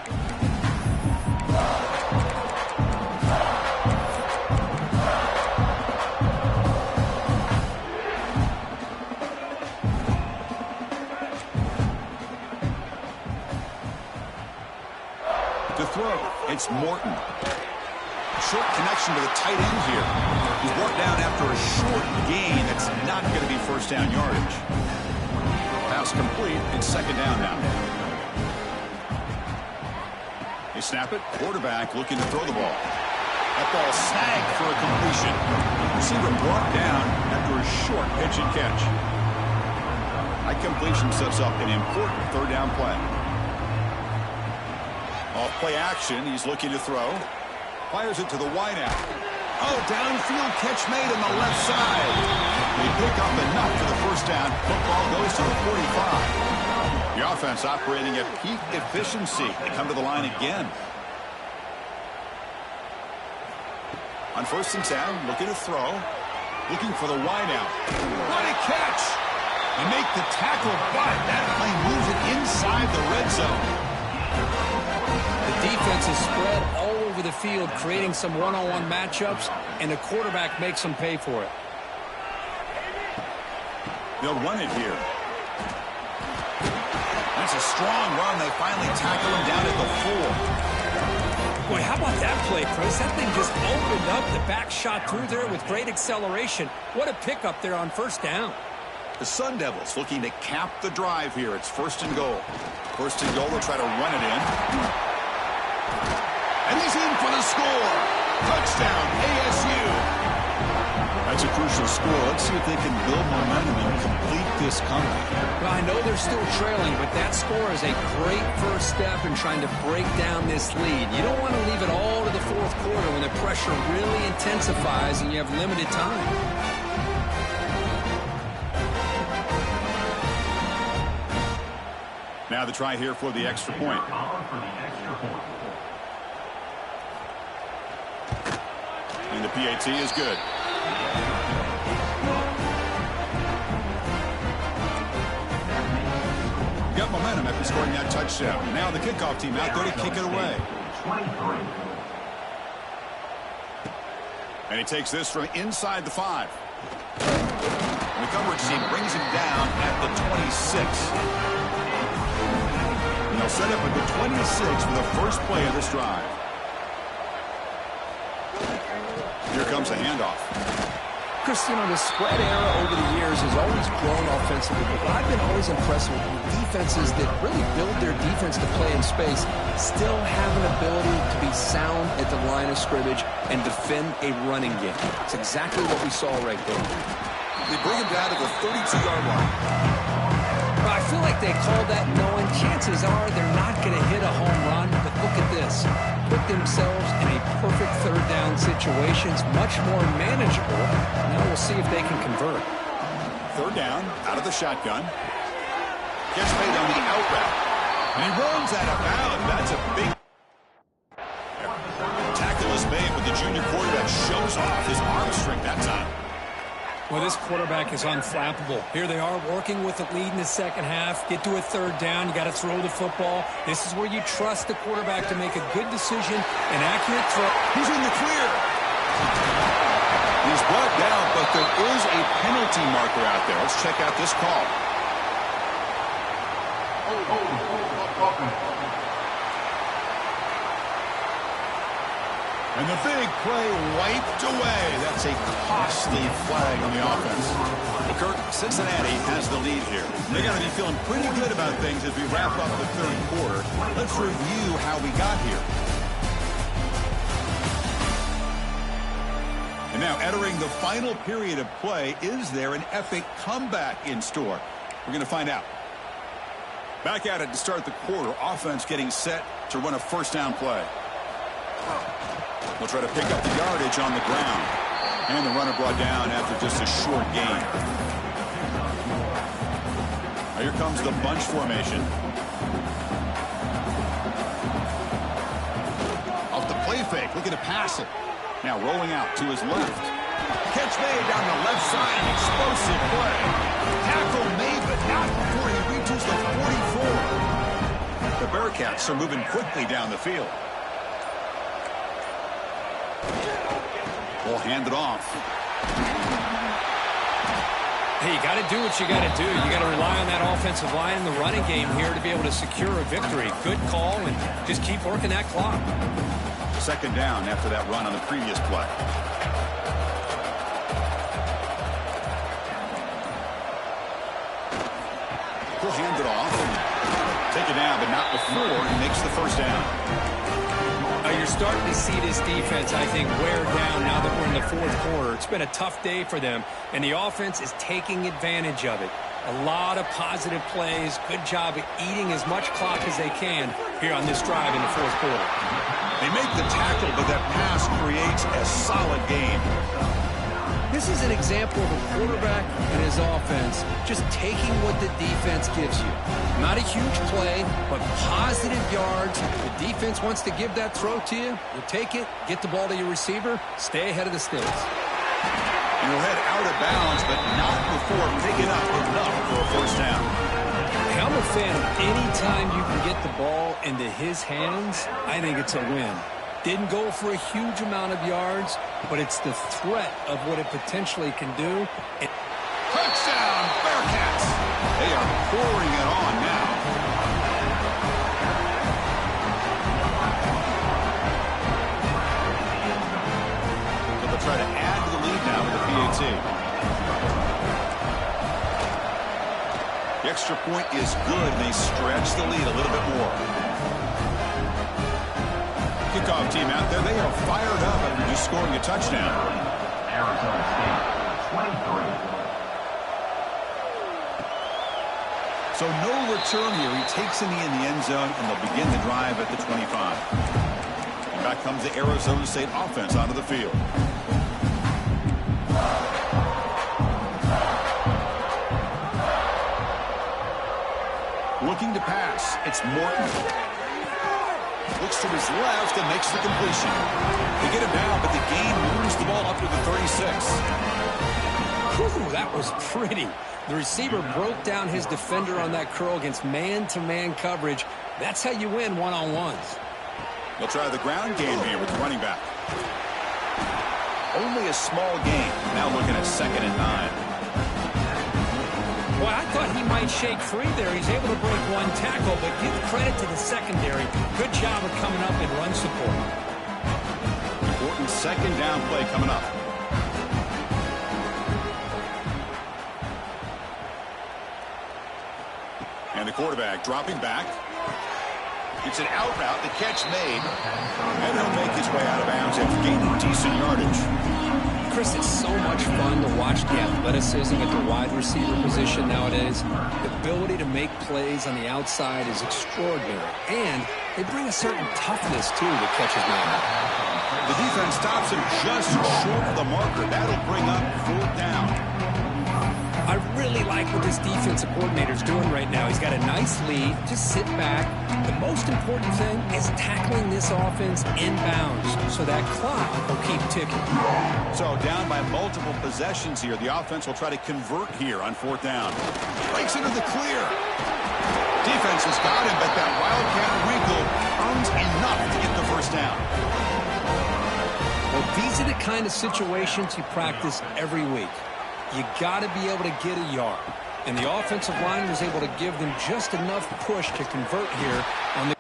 To throw, it's Morton. Short connection to the tight end here. He's brought down after a short gain. That's not going to be first down yardage. Pass complete. It's second down now. They snap it. Quarterback looking to throw the ball. That ball snagged for a completion. Receiver brought down after a short pitch and catch. That completion sets up an important third down play. Off play action. He's looking to throw. Fires it to the wideout. Oh, downfield catch made on the left side. They pick up enough for the first down. Football goes to the 45. The offense operating at peak efficiency. They come to the line again. On 1st and 10, looking to throw. Looking for the wideout. What a catch! They make the tackle, but that play moves it inside the red zone. The defense is spread all over the field, creating some one-on-one matchups, and the quarterback makes them pay for it. They'll run it here. That's a strong run. They finally tackle him down at the 4. Boy, how about that play, Chris? That thing just opened up. The back shot through there with great acceleration. What a pickup there on first down. The Sun Devils looking to cap the drive here. It's 1st and goal. 1st and goal, they'll try to run it in. And he's in for the score. Touchdown, ASU. That's a crucial score. Let's see if they can build momentum and complete this comeback. Well, I know they're still trailing, but that score is a great first step in trying to break down this lead. You don't want to leave it all to the 4th quarter when the pressure really intensifies and you have limited time. Now the try here for the extra point. And the PAT is good. Got momentum after scoring that touchdown. Now the kickoff team out there to kick it away. And he takes this from inside the 5. And the coverage team brings him down at the 26. And they'll set up at the 26 for the first play of this drive. Here comes a handoff. Chris, you know, the spread era over the years has always grown offensively, but what I've been always impressed with defenses that really build their defense to play in space still have an ability to be sound at the line of scrimmage and defend a running game. It's exactly what we saw right there. They bring him down to the 32-yard line. Well, I feel like they called that knowing chances are they're not going to hit a home run, but look at this. Put themselves in a perfect third down situation. It's much more manageable. Now we'll see if they can convert. Third down, out of the shotgun. Gets made on the out route. And he runs out of bounds. That's a big tackle is made, but the junior quarterback shows off his arm strength that time. Well, this quarterback is unflappable. Here they are working with the lead in the second half. Get to a third down. You got to throw the football. This is where you trust the quarterback to make a good decision, an accurate throw. He's in the clear. He's brought down, but there is a penalty marker out there. Let's check out this call. And the big play wiped away. That's a costly flag on the offense. Well, Kirk, Cincinnati has the lead here. They got to be feeling pretty good about things as we wrap up the third quarter. Let's review how we got here. And Now entering the final period of play, is there an epic comeback in store? We're going to find out. Back at it to start the quarter. Offense getting set to run a first down play. They'll try to pick up the yardage on the ground. And the runner brought down after just a short gain. Now here comes the bunch formation. Off the play fake, looking to pass it. Now rolling out to his left. Catch made down the left side. An explosive play. Tackle made, but not before he reaches the 44. The Bearcats are moving quickly down the field. Ball handed off. Hey, you got to do what you got to do. You got to rely on that offensive line in the running game here to be able to secure a victory. Good call, and just keep working that clock. Second down after that run on the previous play. He'll hand it off. Take it down, but not before he makes the first down. You're starting to see this defense, I think, wear down now that we're in the fourth quarter. It's been a tough day for them, and the offense is taking advantage of it. A lot of positive plays. Good job of eating as much clock as they can here on this drive in the fourth quarter. They make the tackle, but that pass creates a solid gain. This is an example of a quarterback and his offense just taking what the defense gives you. Not a huge play, but positive yards. The defense wants to give that throw to you. You take it, get the ball to your receiver, stay ahead of the sticks. And he'll head out of bounds, but not before picking up enough for a first down. Hey, I'm a fan of any time you can get the ball into his hands, I think it's a win. Didn't go for a huge amount of yards, but it's the threat of what it potentially can do. Touchdown, Bearcats! They are pouring it on now. So they'll try to add to the lead now with the PAT. The extra point is good, and they stretch the lead a little bit more. Kickoff team out there, they are fired up after just scoring a touchdown. Arizona State, 23. So no return here. He takes in the end zone, and they'll begin the drive at the 25. And back comes the Arizona State offense onto the field. Looking to pass. It's Morton. Looks to his left and makes the completion. They get him down, but the gain moves the ball up to the 36. Whew, that was pretty. The receiver broke down his defender on that curl against man-to-man coverage. That's how you win one-on-ones. They'll try the ground game here with the running back. Only a small gain. Now looking at 2nd and 9. Well, I thought he might shake free there. He's able to break one tackle, but give credit to the secondary. Good job of coming up in run support. Important second down play coming up. And the quarterback dropping back. It's an out route. The catch made. And he'll make his way out of bounds after gaining decent yardage. Chris, it's so much fun to watch the athleticism at the wide receiver position nowadays. The ability to make plays on the outside is extraordinary. And they bring a certain toughness, too, that catches my eye. The defense stops him just short of the marker. That'll bring up 4th down. I really like what this defensive coordinator is doing right now. He's got a nice lead. Just sit back. The most important thing is tackling this offense inbounds so that clock will keep ticking. So down by multiple possessions here. The offense will try to convert here on 4th down. Breaks into the clear. Defense has got him, but that Wildcat wrinkle earns enough to get the first down. Well, these are the kind of situations you practice every week. You got to be able to get a yard. And the offensive line was able to give them just enough push to convert here on the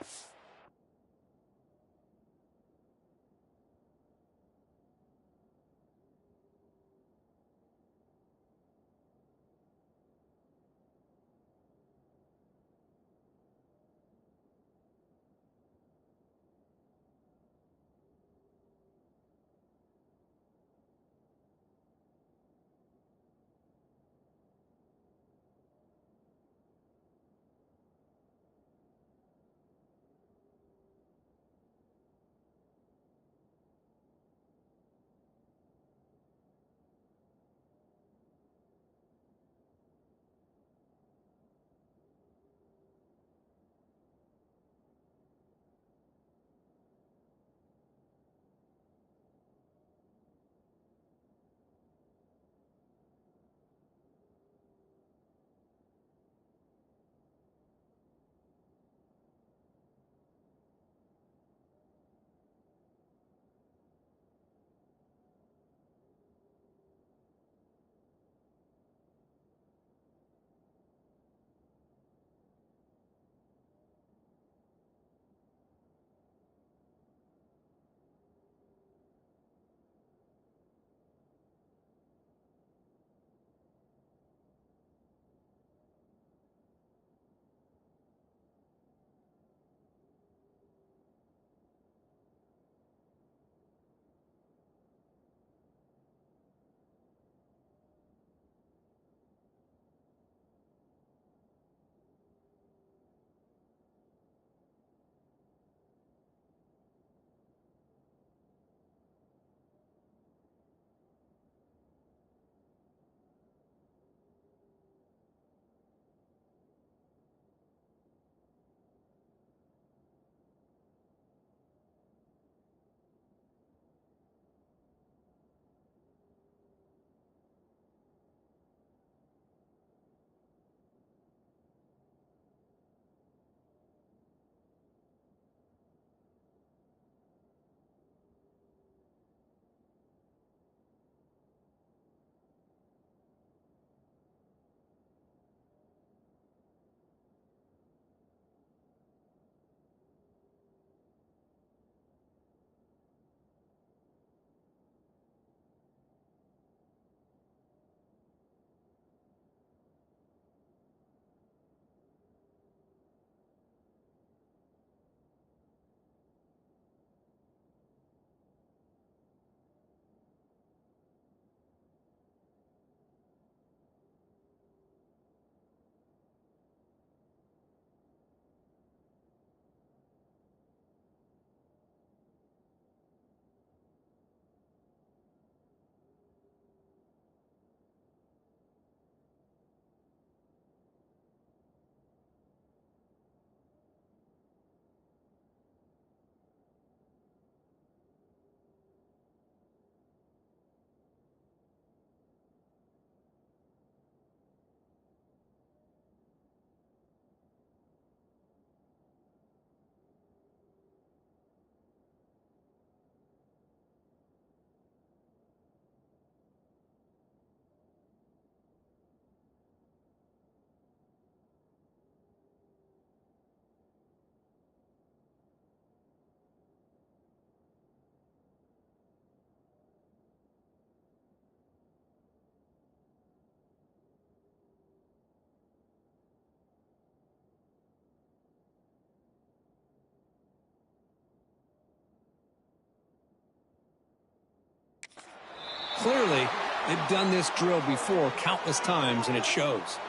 Clearly, they've done this drill before countless times, and it shows.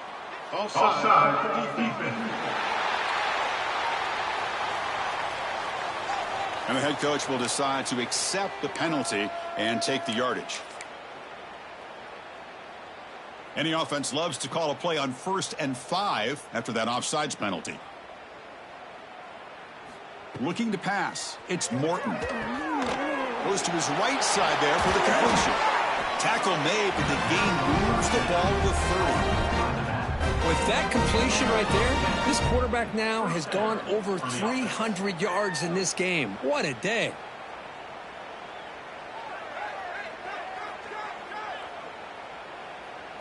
Offside, defense. And the head coach will decide to accept the penalty and take the yardage. Any offense loves to call a play on 1st and 5 after that offsides penalty. Looking to pass. It's Morton. Goes to his right side there for the completion. Tackle made, but the gain moves the ball to the 30. With that completion right there, this quarterback now has gone over 300 yards in this game. What a day.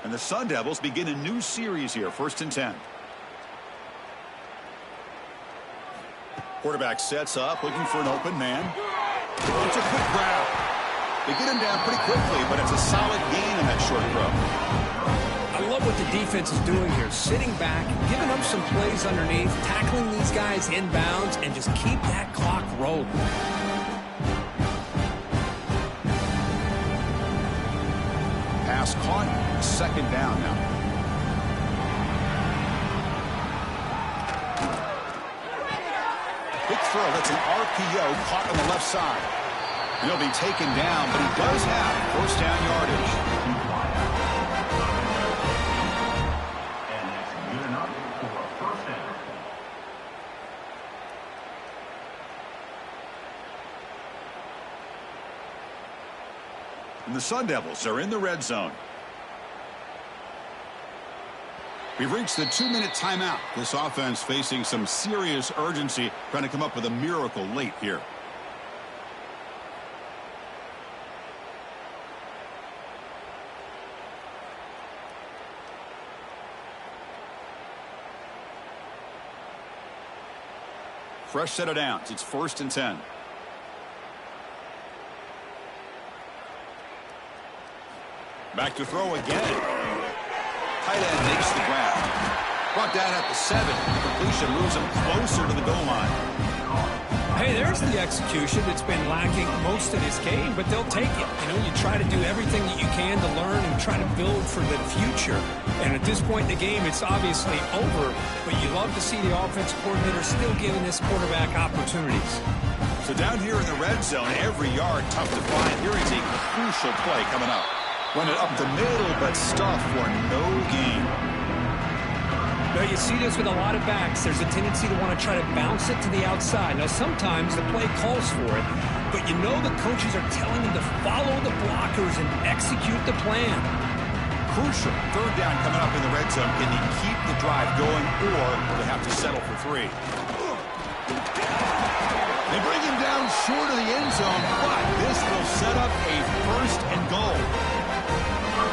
And the Sun Devils begin a new series here, 1st and 10. Quarterback sets up, looking for an open man. It's a quick grab. They get him down pretty quickly, but it's a solid gain in that short throw. I love what the defense is doing here. Sitting back, giving up some plays underneath, tackling these guys inbounds, and just keep that clock rolling. Pass caught, 2nd down now. Quick throw, that's an RPO caught on the left side. He'll be taken down, but he does have 1st down yardage. And that's good enough for a 1st down. And the Sun Devils are in the red zone. We've reached the 2-minute timeout. This offense facing some serious urgency, trying to come up with a miracle late here. Fresh set of downs. It's 1st and 10. Back to throw again. Tight end makes the grab. Brought down at the 7. The completion moves him closer to the goal line. Hey, there's the execution that's been lacking most of this game, but they'll take it. You know, you try to do everything that you can to learn and try to build for the future. And at this point in the game, it's obviously over, but you love to see the offense coordinator still giving this quarterback opportunities. So down here in the red zone, every yard tough to find. Here is a crucial play coming up. Run it up the middle, but stuff for no gain. Now, you see this with a lot of backs. There's a tendency to want to try to bounce it to the outside. Now, sometimes the play calls for it, but you know the coaches are telling them to follow the blockers and execute the plan. Crucial. 3rd down coming up in the red zone. Can they keep the drive going, or they have to settle for 3? They bring him down short of the end zone, but this will set up a 1st and goal.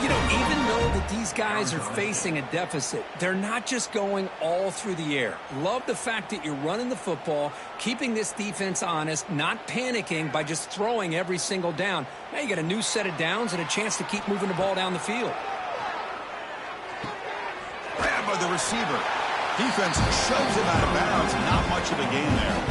You know, even though that these guys are facing a deficit, they're not just going all through the air. Love the fact that you're running the football, keeping this defense honest, not panicking by just throwing every single down. Now you got a new set of downs and a chance to keep moving the ball down the field. Grabbed by the receiver. Defense shoves him out of bounds. Not much of a gain there.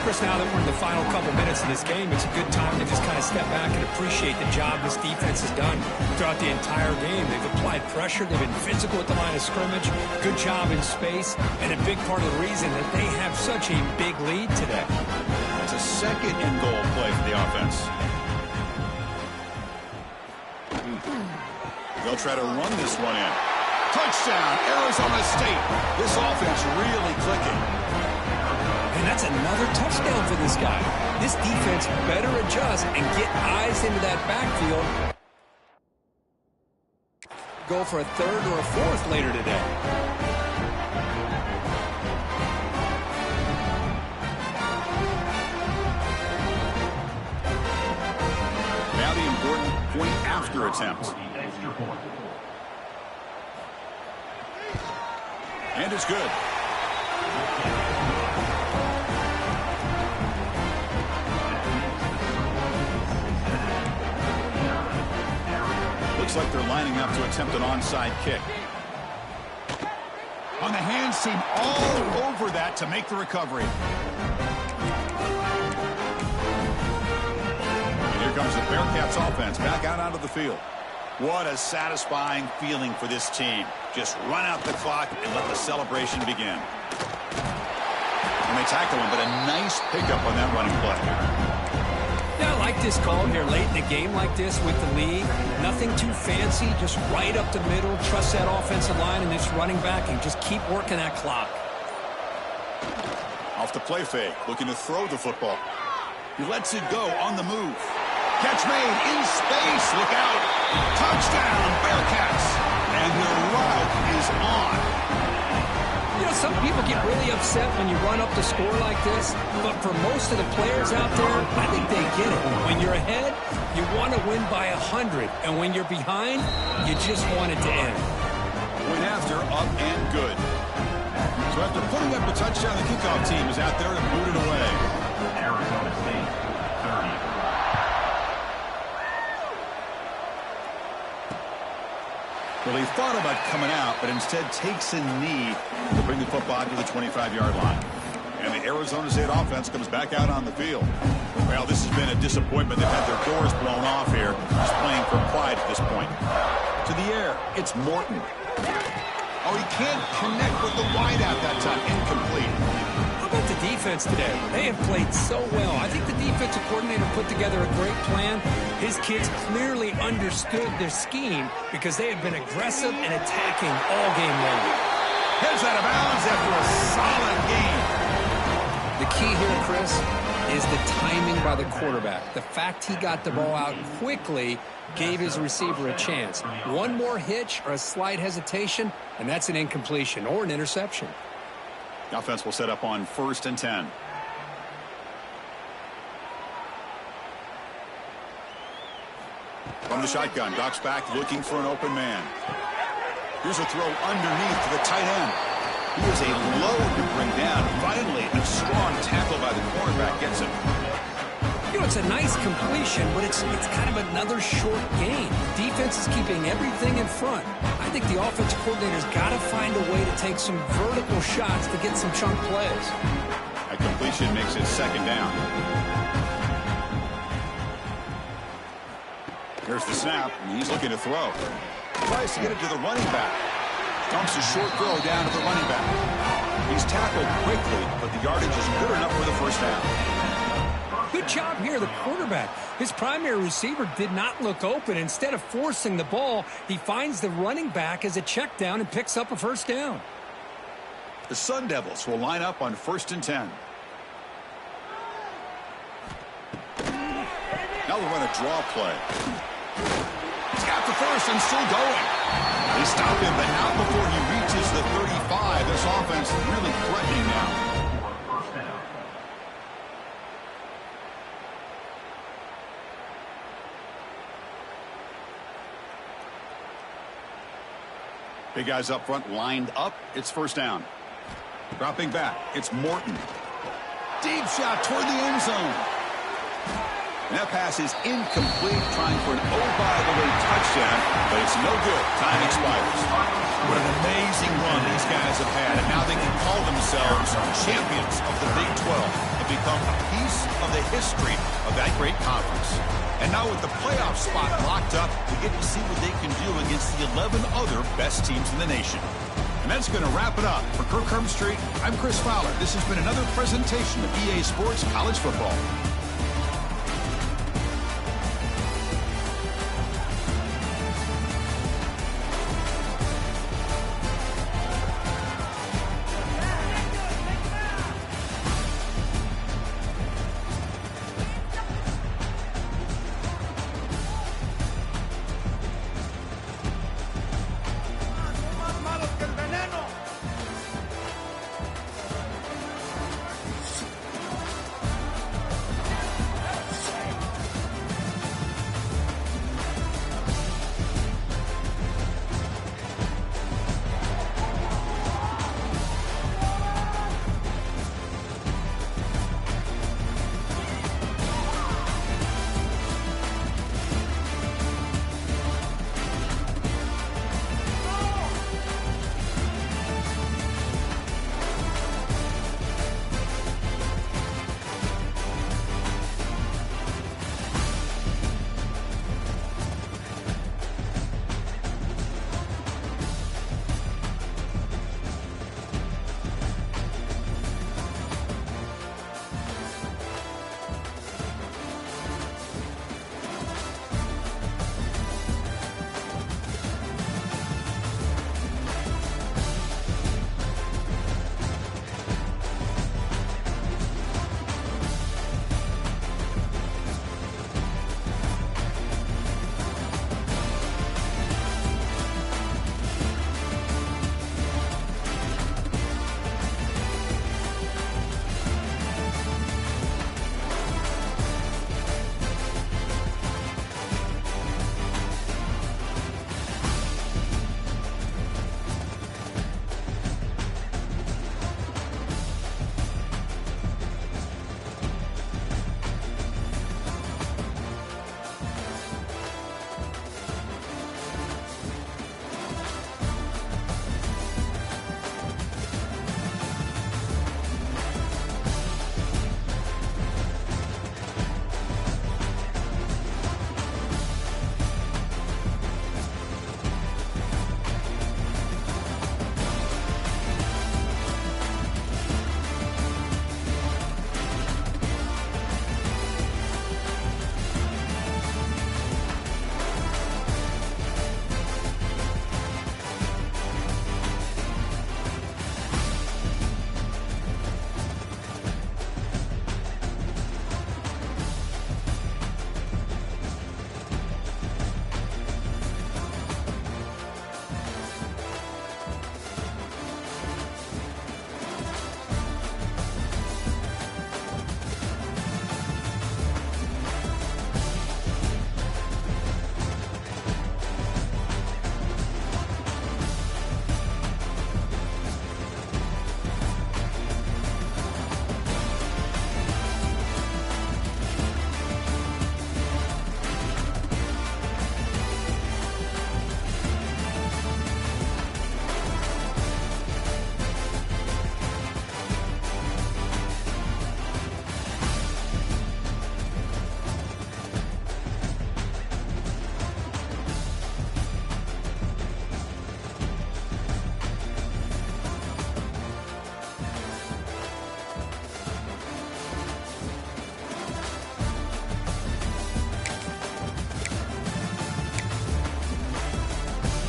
Chris, now that we're in the final couple minutes of this game, it's a good time to just kind of step back and appreciate the job this defense has done throughout the entire game. They've applied pressure. They've been physical at the line of scrimmage. Good job in space. And a big part of the reason that they have such a big lead today. It's a 2nd and goal play for the offense. They'll try to run this one in. Touchdown, Arizona State. This offense really clicking. And that's another touchdown for this guy. This defense better adjust and get eyes into that backfield. Go for a 3rd or a 4th later today. Now the important point after attempt. And it's good. Looks like they're lining up to attempt an onside kick. On the hands team, all over that to make the recovery. And here comes Here's the Bearcats offense back out onto the field. What a satisfying feeling for this team. Just run out the clock and let the celebration begin. And they tackle him, but a nice pickup on that running play. Yeah, I like this call here late in a game like this with the lead. Nothing too fancy, just right up the middle. Trust that offensive line and this running back and just keep working that clock. Off the play fake, looking to throw the football. He lets it go on the move. Catch made in space. Look out. Touchdown, Bearcats. And their route is on. You know, some people get really upset when you run up the score like this, but for most of the players out there, I think they get it. When you're ahead, you want to win by 100, and when you're behind, you just want it to end. Went after, up and good. So after putting up a touchdown, the kickoff team is out there to boot it away. Arizona State, 30. Well, he thought about coming out, but instead takes a knee to bring the football to the 25-yard line. And the Arizona State offense comes back out on the field. Well, this has been a disappointment. They've had their doors blown off here. Just playing for pride at this point. To the air, it's Morton. Oh, he can't connect with the wideout that time. Incomplete. How about the defense today? They have played so well. I think the defensive coordinator put together a great plan. His kids clearly understood their scheme because they have been aggressive and attacking all game long. Heads out of bounds after a solid game. The key here, Chris, is the timing by the quarterback. The fact he got the ball out quickly gave his receiver a chance. One more hitch or a slight hesitation, and that's an incompletion or an interception. The offense will set up on 1st and 10. From the shotgun, Doc's back looking for an open man. Here's a throw underneath to the tight end. He is a load to bring down. Finally, a strong tackle by the cornerback gets him. You know, it's a nice completion, but it's kind of another short gain. Defense is keeping everything in front. I think the offensive coordinator's got to find a way to take some vertical shots to get some chunk plays. A completion makes it 2nd down. Here's the snap, and he's looking to throw. Tries to get it to the running back. Dumps a short throw down to the running back. He's tackled quickly, but the yardage is good enough for the 1st down. Good job here, the quarterback. His primary receiver did not look open. Instead of forcing the ball, he finds the running back as a check down and picks up a 1st down. The Sun Devils will line up on 1st and 10. Now they'll run a draw play. He's got the 1st and still going. They stop him, but not before he reaches the 35. This offense is really threatening now. Big guys up front lined up. It's 1st down. Dropping back. It's Morton. Deep shot toward the end zone. And that pass is incomplete, trying for an oh-by-the-way touchdown, but it's no good. Time expires. What an amazing run these guys have had, and now they can call themselves champions of the Big 12 and become a piece of the history of that great conference. And now with the playoff spot locked up, we get to see what they can do against the 11 other best teams in the nation. And that's going to wrap it up. For Kirk Herbstreit, I'm Chris Fowler. This has been another presentation of EA Sports College Football.